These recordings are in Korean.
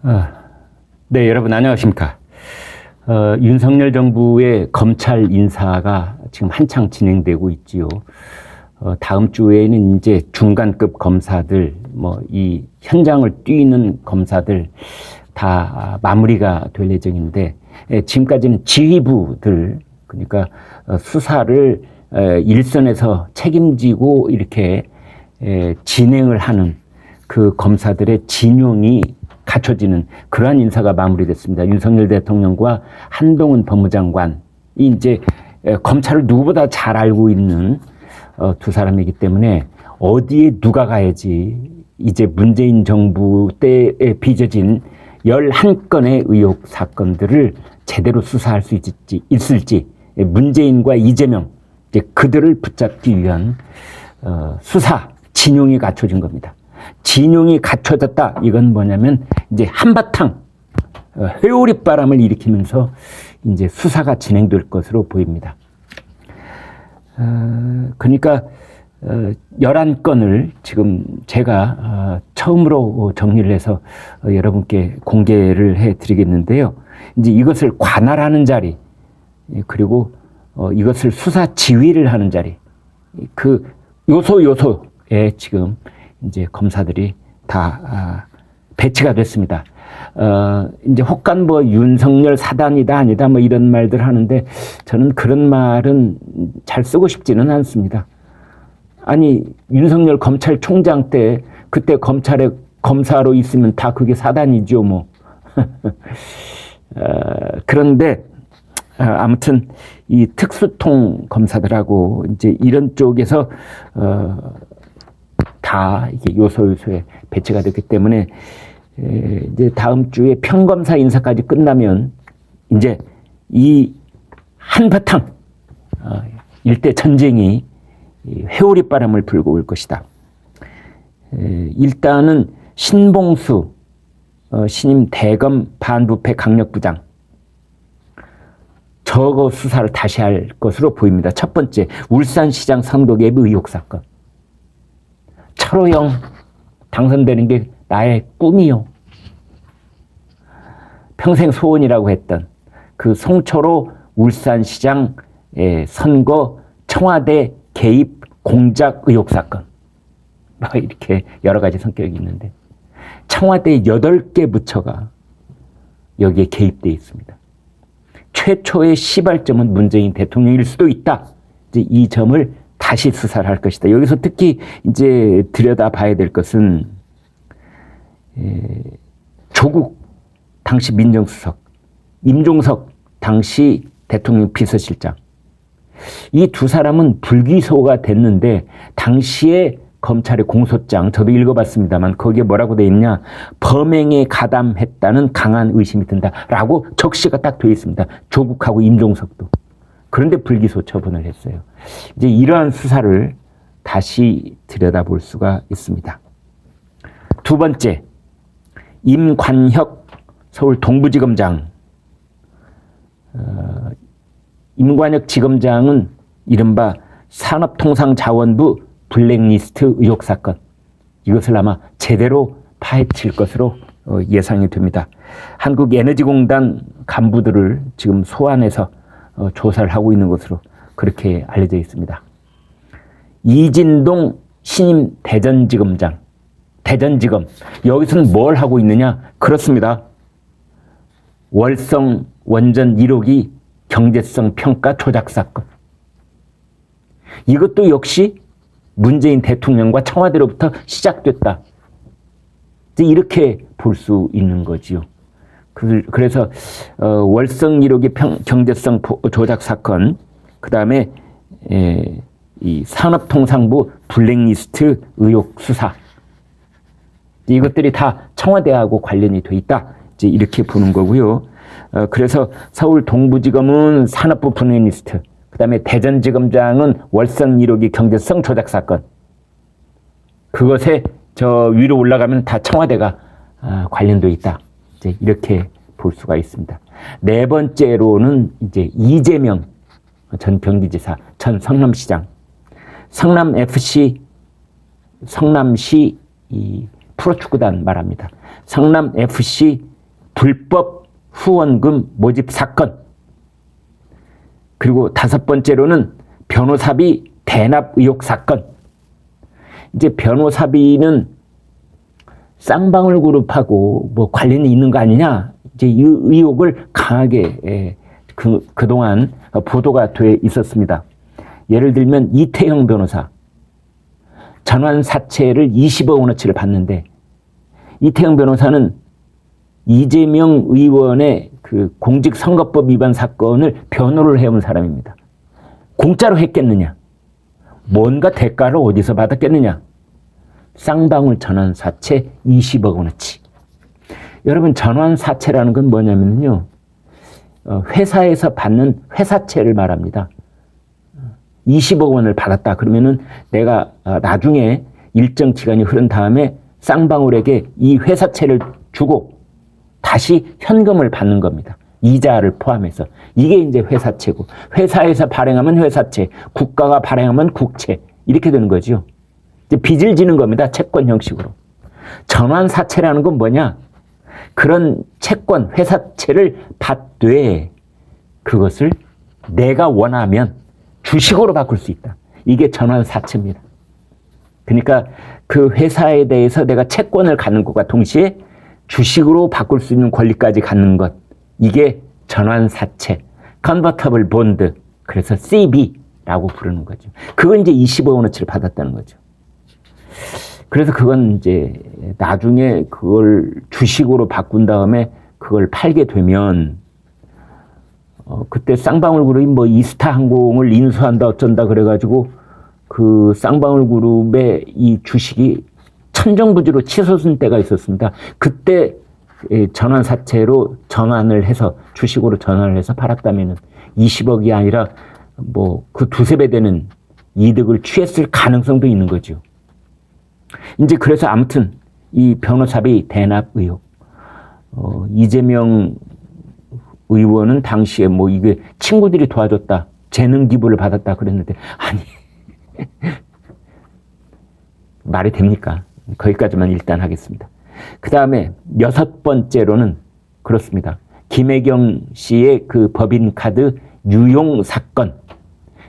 어, 네, 여러분 안녕하십니까. 윤석열 정부의 검찰 인사가 지금 한창 진행되고 있지요. 다음 주에는 이제 중간급 검사들, 이 현장을 뛰는 검사들 다 마무리가 될 예정인데, 지금까지는 지휘부들, 그러니까 수사를 일선에서 책임지고 이렇게 진행을 하는 그 검사들의 진용이 갖춰지는 그러한 인사가 마무리됐습니다. 윤석열 대통령과 한동훈 법무장관이 이제 검찰을 누구보다 잘 알고 있는 두 사람이기 때문에 어디에 누가 가야지 이제 문재인 정부 때에 빚어진 11건의 의혹 사건들을 제대로 수사할 수 있을지 문재인과 이재명 이제 그들을 붙잡기 위한 수사 진용이 갖춰진 겁니다. 진용이 갖춰졌다. 이건 뭐냐면 이제 한바탕 회오리 바람을 일으키면서 이제 수사가 진행될 것으로 보입니다. 그러니까 11건을 지금 제가 처음으로 정리를 해서 여러분께 공개를 해 드리겠는데요. 이제 이것을 관할하는 자리, 그리고 이것을 수사 지휘를 하는 자리, 그 요소에 지금 이제 검사들이 다 배치가 됐습니다. 이제 혹간 윤석열 사단이다 아니다 이런 말들 하는데 저는 그런 말은 잘 쓰고 싶지는 않습니다. 아니 윤석열 검찰총장 때 그때 검찰에 검사로 있으면 다 그게 사단이죠 뭐. 그런데 아무튼 이 특수통 검사들하고 이제 이런 쪽에서 다 이게 요소에 배치가 됐기 때문에 이제 다음 주에 평검사 인사까지 끝나면 이제 이 한바탕 일대 전쟁이 회오리 바람을 불고 올 것이다. 일단은 신봉수 신임 대검 반부패 강력부장 저거 수사를 다시 할 것으로 보입니다. 첫 번째 울산시장 선거개입 의혹 사건. 철호영 당선되는 게 나의 꿈이요. 평생 소원이라고 했던 그 송철호 울산시장 선거 청와대 개입 공작 의혹 사건. 이렇게 여러 가지 성격이 있는데 청와대 8개 부처가 여기에 개입되어 있습니다. 최초의 시발점은 문재인 대통령일 수도 있다. 이제 이 점을 다시 수사를 할 것이다. 여기서 특히 이제 들여다봐야 될 것은 조국 당시 민정수석, 임종석 당시 대통령 비서실장 이 두 사람은 불기소가 됐는데 당시에 검찰의 공소장 저도 읽어봤습니다만 거기에 뭐라고 돼 있냐 범행에 가담했다는 강한 의심이 든다라고 적시가 딱 돼 있습니다. 조국하고 임종석도. 그런데 불기소 처분을 했어요. 이제 이러한 수사를 다시 들여다볼 수가 있습니다. 두 번째, 임관혁 서울 동부지검장. 임관혁 지검장은 이른바 산업통상자원부 블랙리스트 의혹 사건. 이것을 아마 제대로 파헤칠 것으로 예상이 됩니다. 한국에너지공단 간부들을 지금 소환해서 조사를 하고 있는 것으로 그렇게 알려져 있습니다. 이진동 신임 대전지검장, 대전지검. 여기서는 뭘 하고 있느냐? 그렇습니다. 월성 원전 1호기 경제성 평가 조작 사건. 이것도 역시 문재인 대통령과 청와대로부터 시작됐다. 이렇게 볼 수 있는 거지요. 그래서 월성 1호기 경제성 조작 사건, 그 다음에 이 산업통상부 블랙리스트 의혹 수사, 이것들이 다 청와대하고 관련이 돼 있다. 이제 이렇게 보는 거고요. 그래서 서울 동부지검은 산업부 블랙리스트, 그 다음에 대전지검장은 월성 1호기 경제성 조작 사건. 그것에 저 위로 올라가면 다 청와대가 관련돼 있다. 이제 이렇게 볼 수가 있습니다. 네 번째로는 이제 이재명 전 경기지사, 전 성남시장, 성남FC, 성남시 이 프로축구단 말합니다. 성남FC 불법 후원금 모집 사건, 그리고 5번째로는 변호사비 대납 의혹 사건. 이제 변호사비는 쌍방울 그룹하고 뭐 관련이 있는 거 아니냐, 이제 이 의혹을 강하게 그동안 보도가 돼 있었습니다. 예를 들면 이태영 변호사 전환 사채를 20억 원어치를 받는데, 이태영 변호사는 이재명 의원의 그 공직선거법 위반 사건을 변호를 해온 사람입니다. 공짜로 했겠느냐? 뭔가 대가를 어디서 받았겠느냐? 쌍방울 전환 사채 20억 원어치. 여러분, 전환 사채라는 건 뭐냐면요, 회사에서 받는 회사채를 말합니다. 20억 원을 받았다 그러면은 내가 나중에 일정 기간이 흐른 다음에 쌍방울에게 이 회사채를 주고 다시 현금을 받는 겁니다. 이자를 포함해서. 이게 이제 회사채고, 회사에서 발행하면 회사채, 국가가 발행하면 국채, 이렇게 되는 거죠. 이제 빚을 지는 겁니다. 채권 형식으로. 전환사채라는 건 뭐냐? 그런 채권, 회사채를 받되 그것을 내가 원하면 주식으로 바꿀 수 있다. 이게 전환사채입니다. 그러니까 그 회사에 대해서 내가 채권을 갖는 것과 동시에 주식으로 바꿀 수 있는 권리까지 갖는 것, 이게 전환사채, 컨버터블 본드, 그래서 CB라고 부르는 거죠. 그건 이제 20억 원어치를 받았다는 거죠. 그래서 그건 이제 나중에 그걸 주식으로 바꾼 다음에 그걸 팔게 되면 그때 쌍방울 그룹이 뭐 이스타 항공을 인수한다 어쩐다 그래가지고 그 쌍방울 그룹의 이 주식이 천정부지로 치솟은 때가 있었습니다. 그때 전환사채로 전환을 해서 주식으로 전환을 해서 팔았다면은 20억이 아니라 뭐 그 두세 배 되는 이득을 취했을 가능성도 있는 거죠. 이제 그래서 아무튼 이 변호사비 대납 의혹, 이재명 의원은 당시에 뭐 이게 친구들이 도와줬다, 재능 기부를 받았다 그랬는데, 아니 말이 됩니까? 거기까지만 일단 하겠습니다. 그 다음에 6번째로는 그렇습니다. 김혜경 씨의 그 법인카드 유용 사건.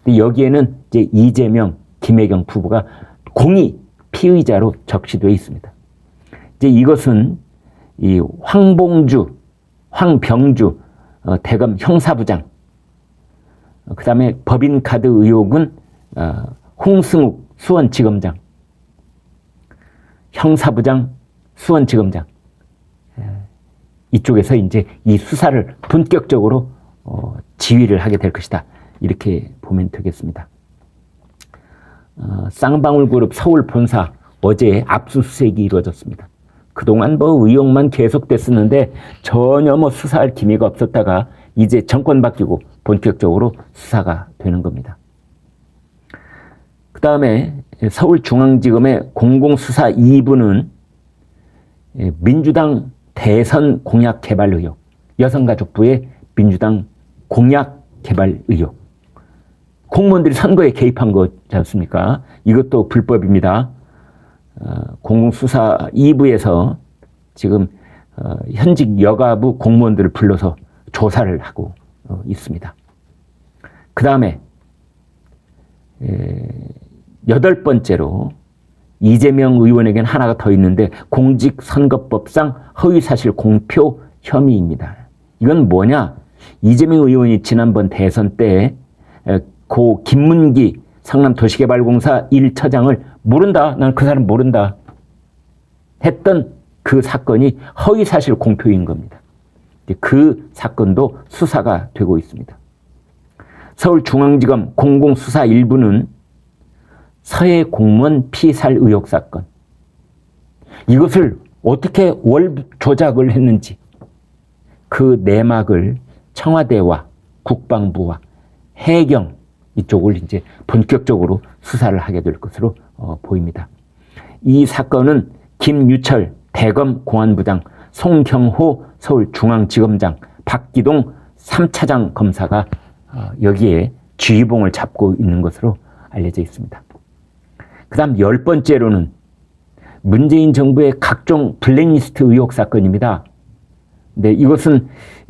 근데 여기에는 이제 이재명, 김혜경 부부가 공히 피의자로 적시되어 있습니다. 이제 이것은 이 황병주 대검 형사부장, 그 다음에 법인카드 의혹은 홍승욱 수원지검장, 형사부장, 수원지검장, 이쪽에서 이제 이 수사를 본격적으로 지휘를 하게 될 것이다. 이렇게 보면 되겠습니다. 쌍방울그룹 서울 본사 어제 압수수색이 이루어졌습니다. 그동안 뭐 의혹만 계속됐었는데 전혀 뭐 수사할 기미가 없었다가 이제 정권 바뀌고 본격적으로 수사가 되는 겁니다. 그 다음에 서울중앙지검의 공공수사 2부는 민주당 대선 공약 개발 의혹, 여성가족부의 민주당 공약 개발 의혹, 공무원들이 선거에 개입한 거지 않습니까? 이것도 불법입니다. 공공수사 2부에서 지금 현직 여가부 공무원들을 불러서 조사를 하고 있습니다. 그 다음에 8번째로 이재명 의원에게는 하나가 더 있는데 공직선거법상 허위사실 공표 혐의입니다. 이건 뭐냐? 이재명 의원이 지난번 대선 때 고 김문기 성남도시개발공사 1처장을 모른다, 난 그 사람 모른다 했던 그 사건이 허위사실 공표인 겁니다. 그 사건도 수사가 되고 있습니다. 서울중앙지검 공공수사 1부는 서해 공무원 피살 의혹 사건, 이것을 어떻게 월 조작을 했는지 그 내막을 청와대와 국방부와 해경 이쪽을 이제 본격적으로 수사를 하게 될 것으로 보입니다. 이 사건은 김유철 대검 공안부장, 송경호 서울중앙지검장, 박기동 3차장 검사가 여기에 지휘봉을 잡고 있는 것으로 알려져 있습니다. 그 다음 10번째로는 문재인 정부의 각종 블랙리스트 의혹 사건입니다. 네, 이것은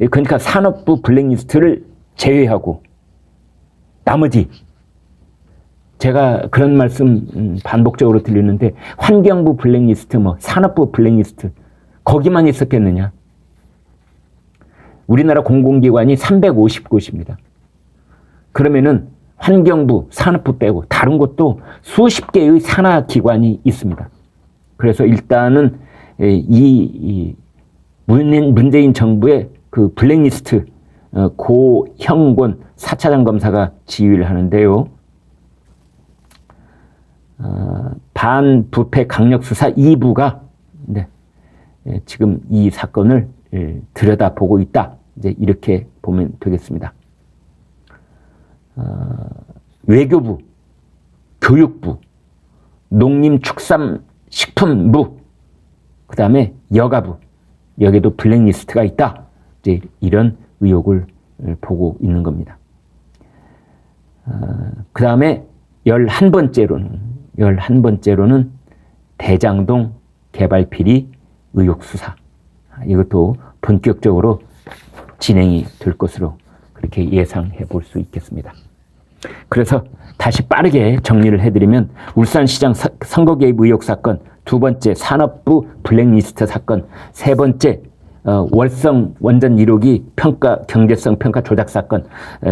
그러니까 산업부 블랙리스트를 제외하고 나머지 제가 그런 말씀 반복적으로 들리는데 환경부 블랙리스트, 뭐 산업부 블랙리스트 거기만 있었겠느냐? 우리나라 공공기관이 350곳입니다. 그러면은 환경부, 산업부 빼고 다른 곳도 수십 개의 산하기관이 있습니다. 그래서 일단은 이 문재인 정부의 그 블랙리스트 고형권 4차장 검사가 지휘를 하는데요. 반부패 강력수사 2부가 네, 지금 이 사건을 들여다보고 있다. 이제 이렇게 보면 되겠습니다. 외교부, 교육부, 농림축산식품부, 그 다음에 여가부, 여기도 블랙리스트가 있다. 이제 이런 의혹을 보고 있는 겁니다. 그 다음에 11번째로는 대장동 개발 비리 의혹 수사. 이것도 본격적으로 진행이 될 것으로 그렇게 예상해 볼 수 있겠습니다. 그래서 다시 빠르게 정리를 해드리면 울산시장 선거 개입 의혹 사건, 두 번째 산업부 블랙리스트 사건, 세 번째 월성 원전 1호기 평가 경제성 평가 조작 사건,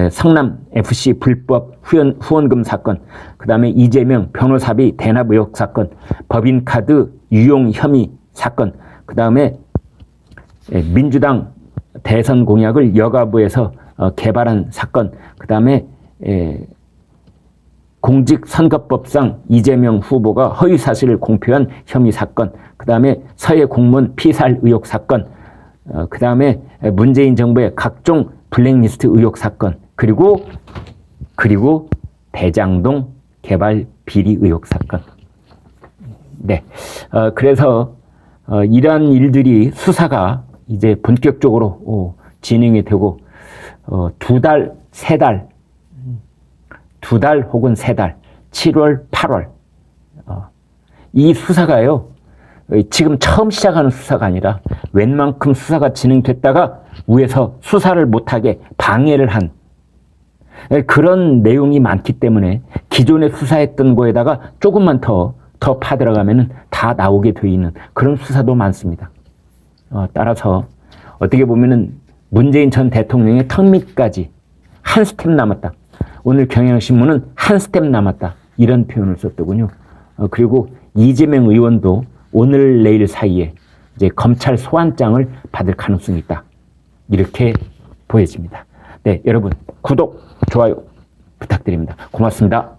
성남 FC 불법 후원금 사건, 그 다음에 이재명 변호사비 대납 의혹 사건, 법인카드 유용 혐의 사건, 그 다음에 민주당 대선 공약을 여가부에서 개발한 사건, 그 다음에 공직선거법상 이재명 후보가 허위 사실을 공표한 혐의 사건, 그 다음에 서해 공무원 피살 의혹 사건, 그 다음에 문재인 정부의 각종 블랙리스트 의혹 사건, 그리고 대장동 개발 비리 의혹 사건. 네, 그래서 이러한 일들이 수사가 이제 본격적으로 진행이 되고 2달, 3달, 2달 혹은 3달, 7월, 8월 이 수사가요. 지금 처음 시작하는 수사가 아니라 웬만큼 수사가 진행됐다가 위에서 수사를 못하게 방해를 한 그런 내용이 많기 때문에 기존에 수사했던 거에다가 조금만 더 파들어가면 다 나오게 돼 있는 그런 수사도 많습니다. 따라서 어떻게 보면은 문재인 전 대통령의 턱밑까지 한 스텝 남았다. 오늘 경향신문은 한 스텝 남았다. 이런 표현을 썼더군요. 그리고 이재명 의원도 오늘 내일 사이에 이제 검찰 소환장을 받을 가능성이 있다. 이렇게 보여집니다. 네, 여러분 구독, 좋아요 부탁드립니다. 고맙습니다.